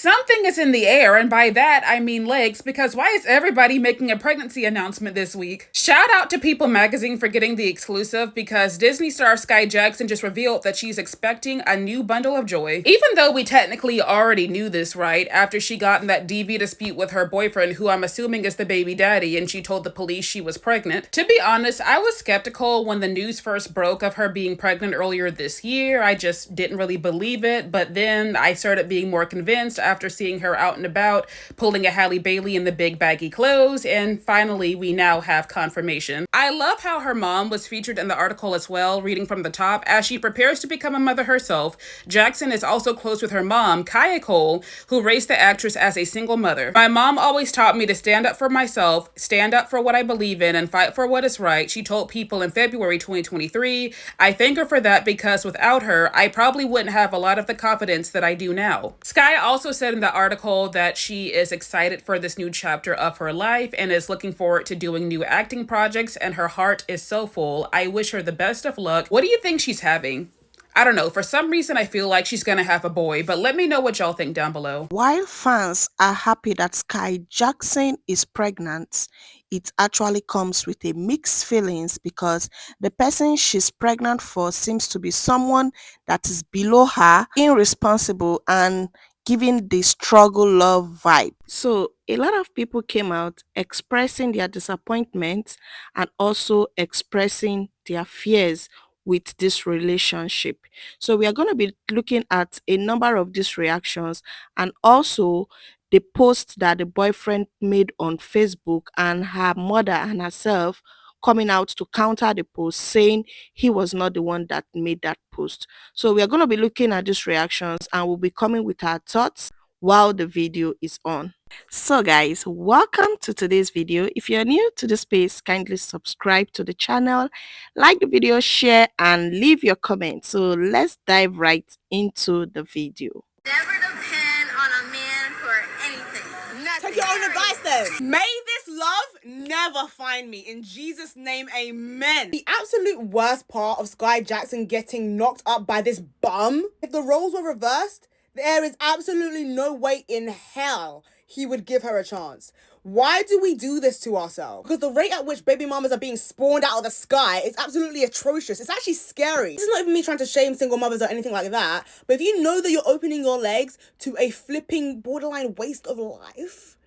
Something is in the air, and by that I mean legs, because why is everybody making a pregnancy announcement this week? Shout out to People Magazine for getting the exclusive, because Disney star Skai Jackson just revealed that she's expecting a new bundle of joy. Even though we technically already knew this, right? After she got in that DV dispute with her boyfriend, who I'm assuming is the baby daddy, and she told the police she was pregnant. To be honest, I was skeptical when the news first broke of her being pregnant earlier this year. I just didn't really believe it, but then I started being more convinced after seeing her out and about, pulling a Halle Bailey in the big baggy clothes, and finally we now have confirmation. I love how her mom was featured in the article as well, reading from the top. As she prepares to become a mother herself, Jackson is also close with her mom, Kaya Cole, who raised the actress as a single mother. My mom always taught me to stand up for myself, stand up for what I believe in, and fight for what is right, she told People in February 2023. I thank her for that, because without her, I probably wouldn't have a lot of the confidence that I do now. Skai also said in the article that she is excited for this new chapter of her life and is looking forward to doing new acting projects, and her heart is so full. I wish her the best of luck. What do you think she's having? I don't know, for some reason I feel like she's gonna have a boy, but let me know what y'all think down below. While fans are happy that Skai Jackson is pregnant, it actually comes with a mixed feelings because the person she's pregnant for seems to be someone that is below her, irresponsible, and giving the struggle love vibe. So a lot of people came out expressing their disappointment and also expressing their fears with this relationship. So we are going to be looking at a number of these reactions and also the post that the boyfriend made on Facebook and her mother and herself coming out to counter the post, saying he was not the one that made that post. So we are going to be looking at these reactions and we'll be coming with our thoughts while the video is on. So guys, welcome to today's video. If you're new to the space, kindly subscribe to the channel, like the video, share, and leave your comments. So let's dive right into the video. Never depend on a man for anything. Take your own advice then. May this love never find me. In Jesus' name, amen. The absolute worst part of Skai Jackson getting knocked up by this bum, if the roles were reversed, there is absolutely no way in hell he would give her a chance. Why do we do this to ourselves? Because the rate at which baby mamas are being spawned out of the sky is absolutely atrocious. It's actually scary. This is not even me trying to shame single mothers or anything like that. But if you know that you're opening your legs to a flipping borderline waste of life,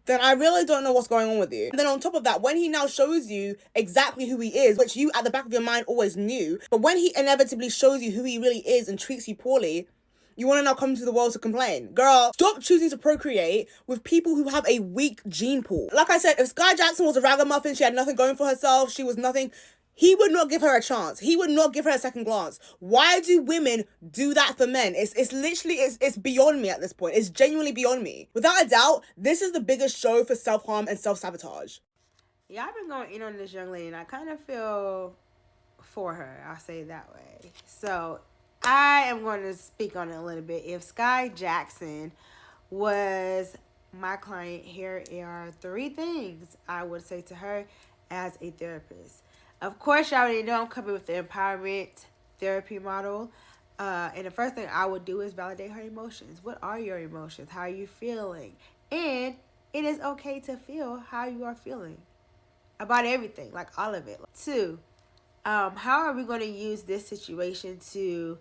then I really don't know what's going on with you. And then on top of that, when he now shows you exactly who he is, which you at the back of your mind always knew, but when he inevitably shows you who he really is and treats you poorly, you want to now come to the world to complain. Girl, stop choosing to procreate with people who have a weak gene pool. Like I said, if Skai Jackson was a ragamuffin, she had nothing going for herself, she was nothing, he would not give her a chance. He would not give her a second glance. Why do women do that for men? It's literally, it's beyond me at this point. It's genuinely beyond me. Without a doubt, this is the biggest show for self-harm and self-sabotage. Yeah, I've been going in on this young lady, and I kind of feel for her. I'll say it that way. So I am going to speak on it a little bit. If Skai Jackson was my client, here are 3 things I would say to her as a therapist. Of course, y'all already know I'm coming with the empowerment therapy model. And the first thing I would do is validate her emotions. What are your emotions? How are you feeling? And it is okay to feel how you are feeling about everything, like all of it. 2, how are we going to use this situation to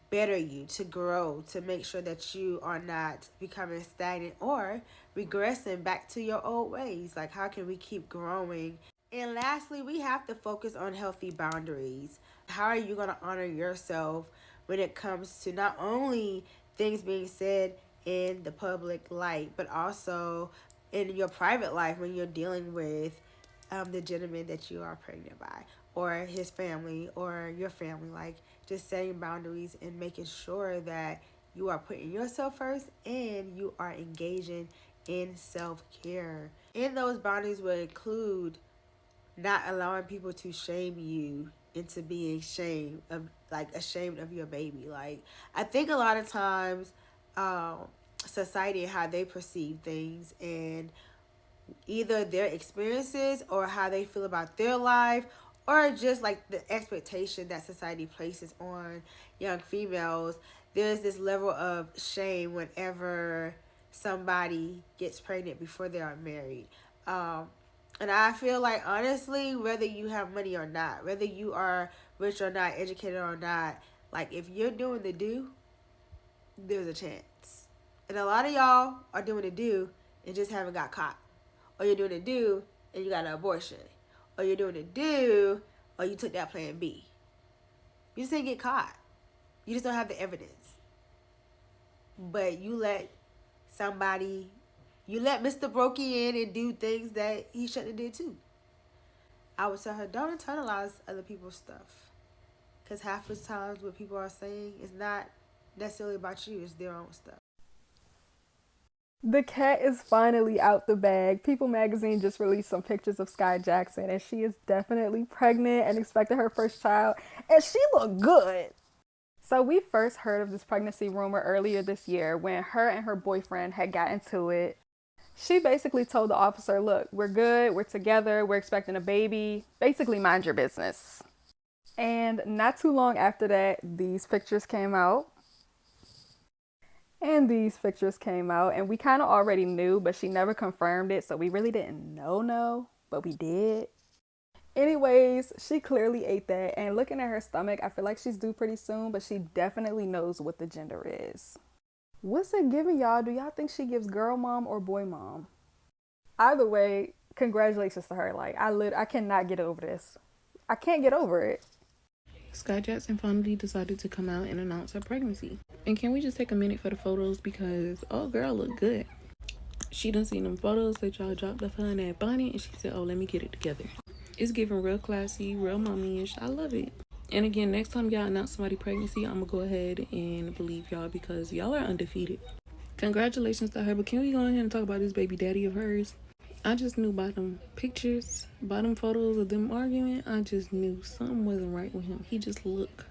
better you, to grow, to make sure that you are not becoming stagnant or regressing back to your old ways? Like, how can we keep growing? And lastly, we have to focus on healthy boundaries. How are you going to honor yourself when it comes to not only things being said in the public light, but also in your private life when you're dealing with the gentleman that you are pregnant by, or his family, or your family? Like, just setting boundaries and making sure that you are putting yourself first and you are engaging in self-care. And those boundaries will include not allowing people to shame you into being ashamed of your baby. Like, I think a lot of times society and how they perceive things, and either their experiences or how they feel about their life, or just like the expectation that society places on young females, there's this level of shame whenever somebody gets pregnant before they are married. And I feel like, honestly, whether you have money or not, whether you are rich or not, educated or not, like, if you're doing the do, there's a chance. And a lot of y'all are doing the do and just haven't got caught. Or you're doing the do and you got an abortion. Or you're doing the do or you took that plan B. You just didn't get caught. You just don't have the evidence. But you let Mr. Brokey in and do things that he shouldn't have did too. I would tell her, don't internalize other people's stuff. Because half the times what people are saying is not necessarily about you, it's their own stuff. The cat is finally out the bag. People magazine just released some pictures of Skai Jackson, and she is definitely pregnant and expecting her first child, and she looked good. So we first heard of this pregnancy rumor earlier this year when her and her boyfriend had got into it. She basically told the officer, look, we're good, we're together, we're expecting a baby, basically mind your business. And not too long after that, these pictures came out. And we kind of already knew, but she never confirmed it, so we really didn't know, but we did. Anyways, she clearly ate that, and looking at her stomach, I feel like she's due pretty soon, but she definitely knows what the gender is. What's it giving, y'all? Do y'all think she gives girl mom or boy mom? Either way, congratulations to her. Like, I cannot get over this. I can't get over it. Skai Jackson finally decided to come out and announce her pregnancy. And can we just take a minute for the photos, because oh girl look good. She done seen them photos that y'all dropped of her in that bonnet, and she said, oh, let me get it together. It's giving real classy, real mommy-ish. I love it. And again, next time y'all announce somebody's pregnancy, I'm gonna go ahead and believe y'all, because y'all are undefeated. Congratulations to her, but can we go ahead and talk about this baby daddy of hers? I just knew by them pictures, by them photos of them arguing, I just knew something wasn't right with him. He just looked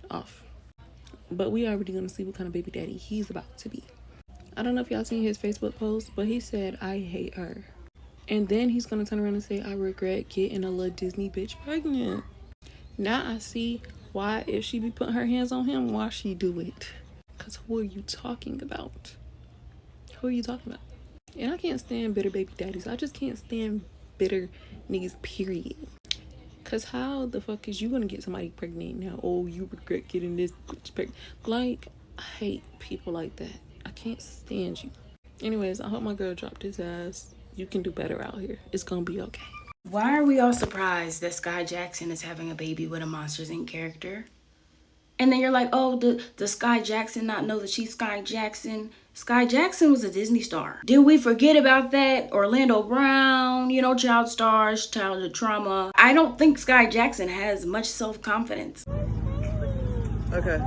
off. But we already gonna see what kind of baby daddy he's about to be. I don't know if y'all seen his Facebook post, but he said, I hate her. And then he's gonna turn around and say, I regret getting a little Disney bitch pregnant. Now I see why, if she be putting her hands on him, why she do it. Because who are you talking about? Who are you talking about? And I can't stand bitter baby daddies. I just can't stand bitter niggas, period. Because how the fuck is you going to get somebody pregnant now? Oh, you regret getting this bitch pregnant. Like, I hate people like that. I can't stand you. Anyways, I hope my girl dropped his ass. You can do better out here. It's going to be okay. Why are we all surprised that Skai Jackson is having a baby with a Monsters Inc. character? And then you're like, oh, does Skai Jackson not know that she's Skai Jackson? Skai Jackson was a Disney star. Did we forget about that? Orlando Brown, child stars, childhood trauma. I don't think Skai Jackson has much self-confidence. Okay.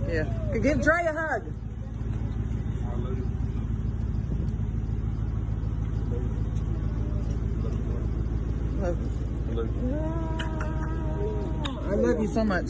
Yeah. Give Dre a hug. I love you so much.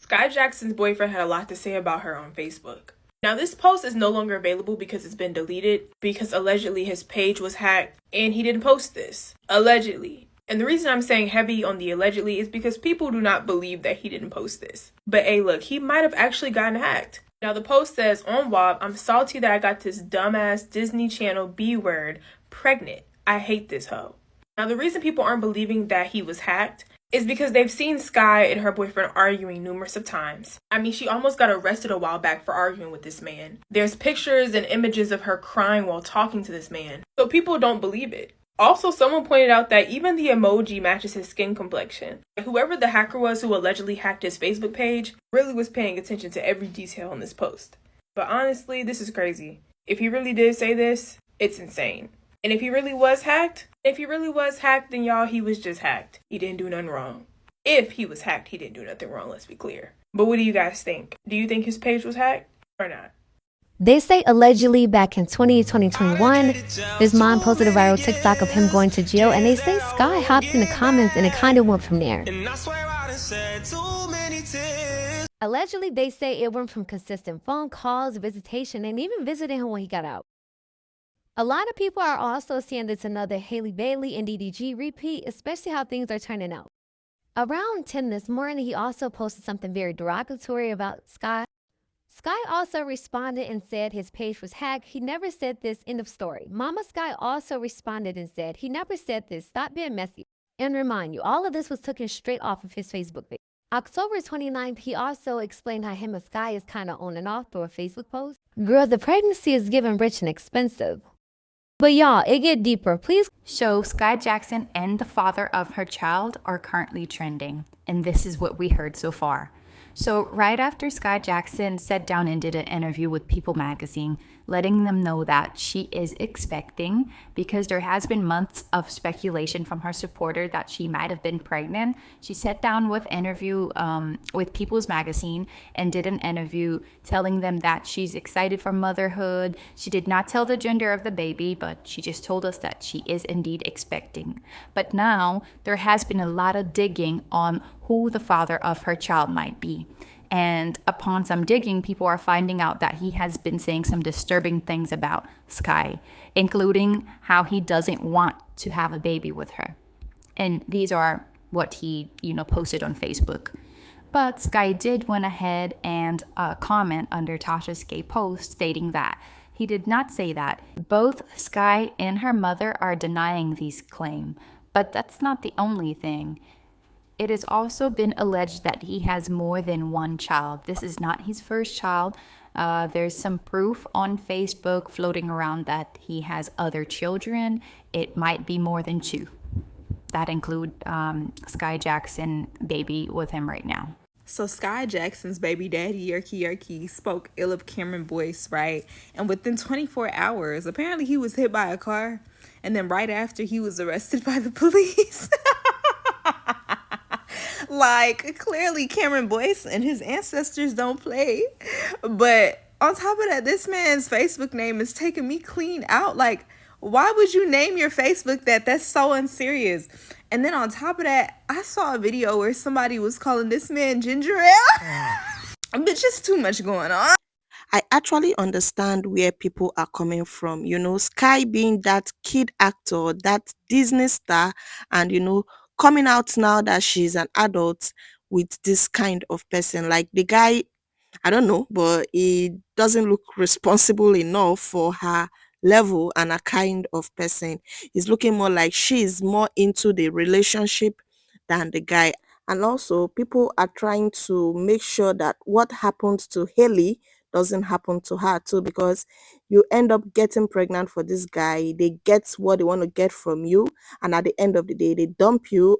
Skai Jackson's boyfriend had a lot to say about her on Facebook. Now, this post is no longer available because it's been deleted, because allegedly his page was hacked and he didn't post this. Allegedly. And the reason I'm saying heavy on the allegedly is because people do not believe that he didn't post this. But hey, look, he might have actually gotten hacked. Now, the post says, on WAP, I'm salty that I got this dumbass Disney Channel B word pregnant. I hate this hoe. Now, the reason people aren't believing that he was hacked is because they've seen Skai and her boyfriend arguing numerous of times. I mean, she almost got arrested a while back for arguing with this man. There's pictures and images of her crying while talking to this man. So people don't believe it. Also, someone pointed out that even the emoji matches his skin complexion. Whoever the hacker was who allegedly hacked his Facebook page really was paying attention to every detail on this post. But honestly, this is crazy. If he really did say this, it's insane. And if he really was hacked, then y'all, he was just hacked. He didn't do nothing wrong. If he was hacked, he didn't do nothing wrong, let's be clear. But what do you guys think? Do you think his page was hacked or not? They say allegedly back in 2021, his mom posted a viral TikTok of him going to jail, and they say Skai hopped in the comments and it kind of went from there. Allegedly, they say it went from consistent phone calls, visitation, and even visiting him when he got out. A lot of people are also seeing this another Hailey Bailey and DDG repeat, especially how things are turning out. Around 10 this morning, he also posted something very derogatory about Skai. Skai also responded and said his page was hacked. He never said this, end of story. Mama Skai also responded and said he never said this, stop being messy. And remind you, all of this was taken straight off of his Facebook page. October 29th, he also explained how him and Skai is kind of on and off through a Facebook post. Girl, the pregnancy is given rich and expensive. But y'all, it get deeper. Please. So Skai Jackson and the father of her child are currently trending, and this is what we heard so far. So right after Skai Jackson sat down and did an interview with People magazine, letting them know that she is expecting, because there has been months of speculation from her supporter that she might have been pregnant. She sat down with People's magazine and did an interview telling them that she's excited for motherhood. She did not tell the gender of the baby, but she just told us that she is indeed expecting. But now there has been a lot of digging on who the father of her child might be. And upon some digging, people are finding out that he has been saying some disturbing things about Skai, including how he doesn't want to have a baby with her. And these are what he, posted on Facebook. But Skai did went ahead and comment under Tasha's gay post stating that he did not say that. Both Skai and her mother are denying these claims, but that's not the only thing. It has also been alleged that he has more than one child. This is not his first child. There's some proof on Facebook floating around that he has other children. It might be more than 2. That include Skai Jackson baby with him right now. So Skai Jackson's baby daddy, Yerky, spoke ill of Cameron Boyce, right? And within 24 hours, apparently he was hit by a car. And then right after, he was arrested by the police. Like, clearly Cameron Boyce and his ancestors don't play. But on top of that, this man's Facebook name is taking me clean out. Like, why would you name your Facebook that? That's so unserious. And then on top of that, I saw a video where somebody was calling this man ginger ale. But just too much going on. I actually understand where people are coming from. Skai being that kid actor, that Disney star, and coming out now that she's an adult with this kind of person. Like, the guy, I don't know, but he doesn't look responsible enough for her level and a kind of person. He's looking more like she's more into the relationship than the guy. And also, people are trying to make sure that what happened to Haley doesn't happen to her too, because you end up getting pregnant for this guy. They get what they want to get from you, and at the end of the day, they dump you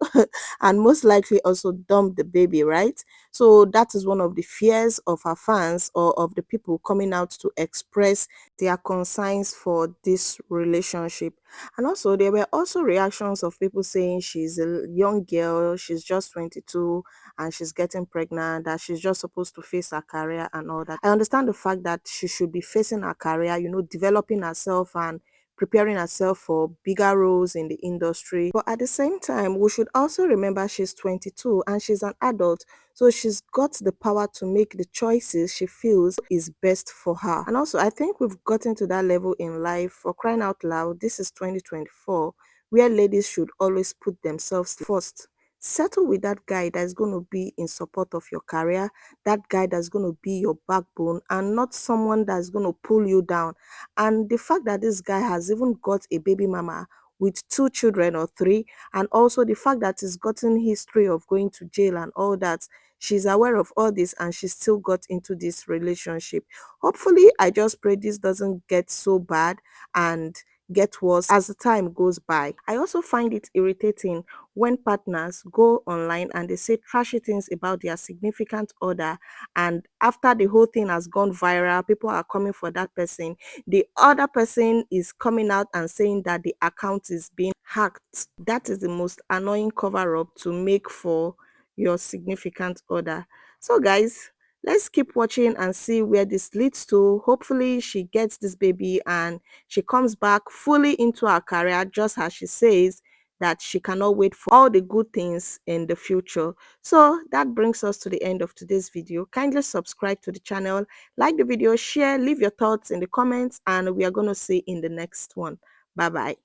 and most likely also dump the baby, right? So that is one of the fears of her fans, or of the people coming out to express their concerns for this relationship. And also, there were also reactions of people saying she's a young girl, she's just 22, and she's getting pregnant, that she's just supposed to face her career and all that. I understand the fact that she should be facing her career, developing herself and preparing herself for bigger roles in the industry. But at the same time, we should also remember she's 22 and she's an adult. So she's got the power to make the choices she feels is best for her. And also, I think we've gotten to that level in life. For crying out loud, this is 2024, where ladies should always put themselves first. Settle with that guy that's going to be in support of your career, that guy that's going to be your backbone, and not someone that's going to pull you down. And the fact that this guy has even got a baby mama with 2 children or 3, and also the fact that he's gotten history of going to jail and all that, she's aware of all this and she still got into this relationship. Hopefully, I just pray this doesn't get so bad and get worse as the time goes by. I also find it irritating when partners go online and they say trashy things about their significant other, and after the whole thing has gone viral, people are coming for that person. The other person is coming out and saying that the account is being hacked. That is the most annoying cover-up to make for your significant other. So guys, let's keep watching and see where this leads to. Hopefully she gets this baby and she comes back fully into her career, just as she says that she cannot wait for all the good things in the future. So that brings us to the end of today's video. Kindly subscribe to the channel, like the video, share, leave your thoughts in the comments, and we are going to see in the next one. Bye bye.